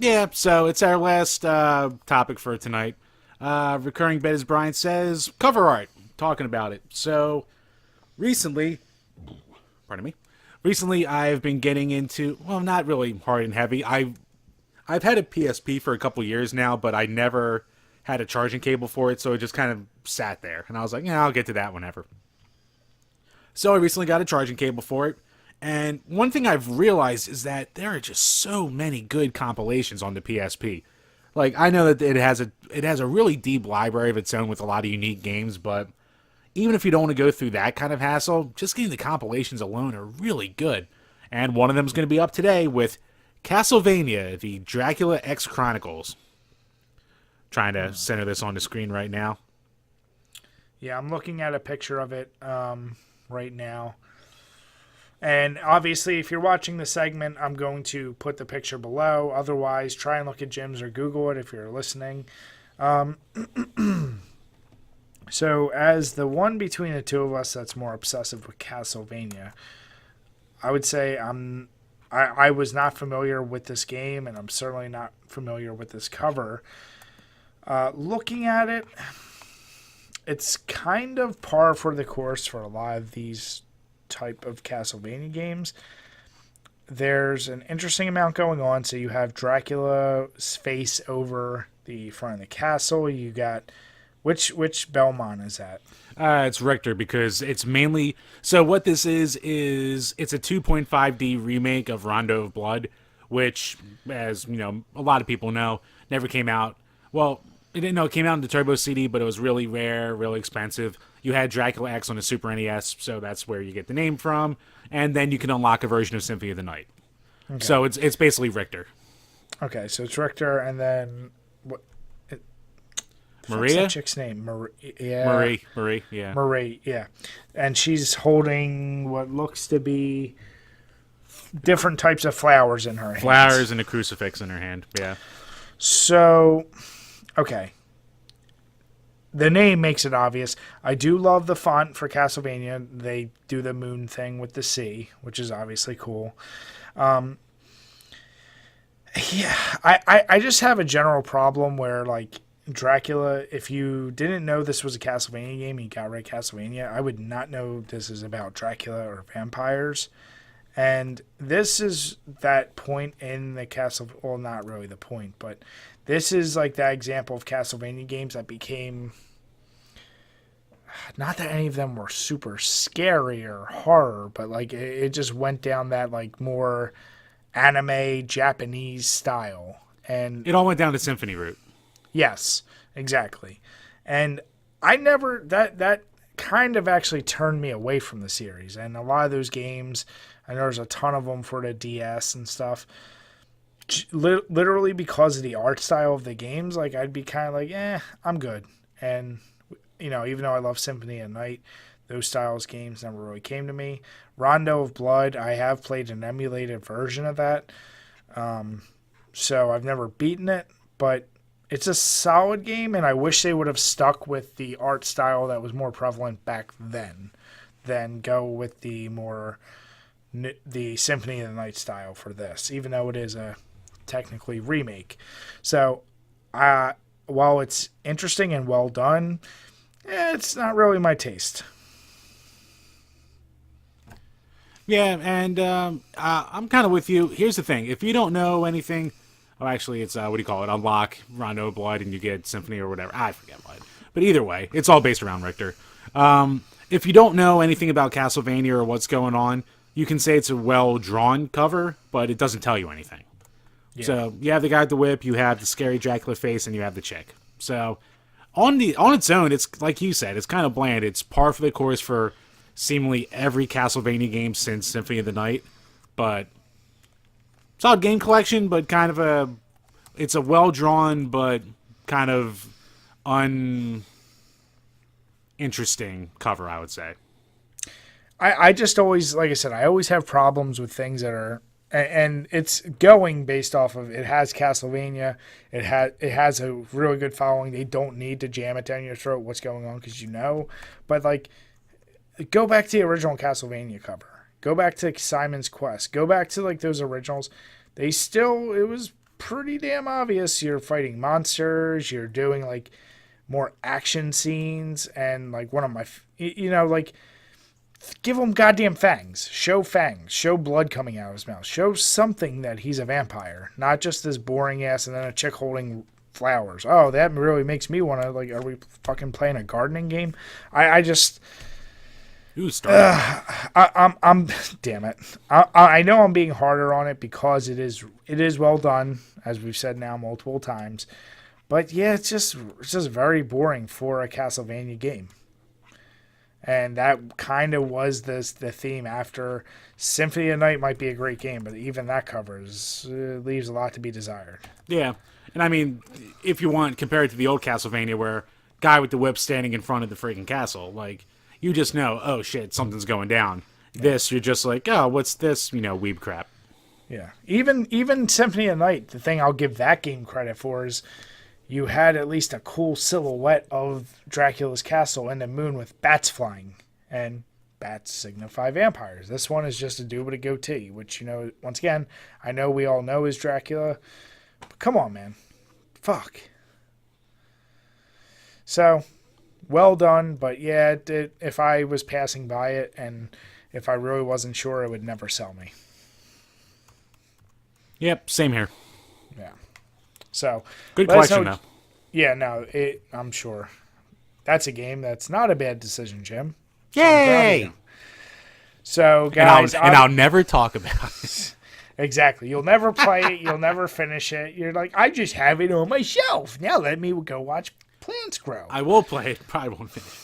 Yeah, so it's our last topic for tonight. Recurring bet, as Brian says, cover art. Talking about it. So recently, pardon me. Recently, I've been getting into not really hard and heavy. I've had a PSP for a couple years now, but I never had a charging cable for it, so it just kind of sat there. And I was like, yeah, I'll get to that whenever. So I recently got a charging cable for it. And one thing I've realized is that there are just so many good compilations on the PSP. Like I know that it has a really deep library of its own with a lot of unique games, but even if you don't want to go through that kind of hassle, just getting the compilations alone are really good. And one of them is going to be up today with Castlevania, the Dracula X Chronicles. Trying to center this on the screen right now. Yeah, I'm looking at a picture of it right now. And obviously, if you're watching the segment, I'm going to put the picture below. Otherwise, try and look at Jim's or Google it if you're listening. So, as the one between the two of us that's more obsessive with Castlevania, I would say I was not familiar with this game, and I'm certainly not familiar with this cover. Looking at it, it's kind of par for the course for a lot of these type of Castlevania games. There's an interesting amount going on. So you have Dracula's face over the front of the castle. You got which Belmont is that? It's Richter because it's mainly what this is it's a 2.5D remake of Rondo of Blood, which, as you know, a lot of people know, never came out. Well, it didn't know it came out in the Turbo CD, but it was really rare, really expensive. You had Dracula X on the Super NES, so that's where you get the name from. And then you can unlock a version of Symphony of the Night. Okay. So it's basically Richter. Okay, so it's Richter, and then what? What's Maria? that chick's name? Yeah. Marie, yeah. Marie, yeah. And she's holding what looks to be different types of flowers in her hands. Flowers and a crucifix in her hand, yeah. So, okay. The name makes it obvious. I do love the font for Castlevania. They do the moon thing with the C, which is obviously cool. Yeah, I just have a general problem where, like, Dracula, if you didn't know this was a Castlevania game and you got right Castlevania, I would not know this is about Dracula or vampires. And this is that point in the Castle, well, not really the point, but this is like that example of Castlevania games that became, not that any of them were super scary or horror, but like it just went down that like more anime Japanese style. And It all went down to Symphony route. yes, exactly. And I never that kind of actually turned me away from the series. And a lot of those games, I know there's a ton of them for the DS and stuff. Literally because of the art style of the games, like I'd be kind of like, I'm good. And you know, even though I love Symphony at Night, those styles games never really came to me. Rondo of Blood, I have played an emulated version of that. So I've never beaten it, but it's a solid game, and I wish they would have stuck with the art style that was more prevalent back then than go with the more the Symphony of the Night style for this, even though it is a technically remake. So while it's interesting and well done, it's not really my taste. Yeah, and I'm kind of with you. Here's the thing: if you don't know anything, oh, actually, it's what do you call it? Unlock Rondo of Blood, and you get Symphony or whatever. I forget what. But either way, it's all based around Richter. If you don't know anything about Castlevania or what's going on, you can say it's a well drawn cover, but it doesn't tell you anything. Yeah. So you have the guy with the whip, you have the scary Dracula face, and you have the chick. So on its own, it's like you said, it's kind of bland. It's par for the course for seemingly every Castlevania game since Symphony of the Night, but solid game collection. But it's a well drawn but kind of uninteresting cover, I would say. I just always, like I said, I always have problems with things that are, and it's going based off of it has Castlevania, it has a really good following. They don't need to jam it down your throat what's going on because you know, but like go back to the original Castlevania cover, go back to Simon's Quest, go back to like those originals. It was pretty damn obvious. You're fighting monsters. You're doing like more action scenes, and like one of my, like give him goddamn fangs. Show fangs. Show blood coming out of his mouth. Show something that he's a vampire, not just this boring ass and then a chick holding flowers. Oh, that really makes me want to like. Are we fucking playing a gardening game? I just. Who started? I'm damn it. I know I'm being harder on it because it is well done, as we've said now multiple times. But yeah, it's just very boring for a Castlevania game. And that kind of was the theme after Symphony of the Night might be a great game, but even that leaves a lot to be desired. Yeah. And I mean, if you want, compare it to the old Castlevania where guy with the whip standing in front of the freaking castle, like, you just know, oh shit, something's going down. Yeah. This, you're just like, oh, what's this, weeb crap. Yeah. Even Symphony of the Night, the thing I'll give that game credit for is you had at least a cool silhouette of Dracula's castle in the moon with bats flying. And bats signify vampires. This one is just a dude with a goatee, which, once again, I know we all know is Dracula. But come on, man. Fuck. So, well done, but yeah, if I was passing by it and if I really wasn't sure, it would never sell me. Yep, same here. Yeah. So good question, though. Yeah, no, I'm sure. That's a game that's not a bad decision, Jim. Yay! So, guys, and I'll never talk about it. Exactly. You'll never play it. You'll never finish it. You're like, I just have it on my shelf. Now let me go watch plants grow. I will play it. Probably won't finish.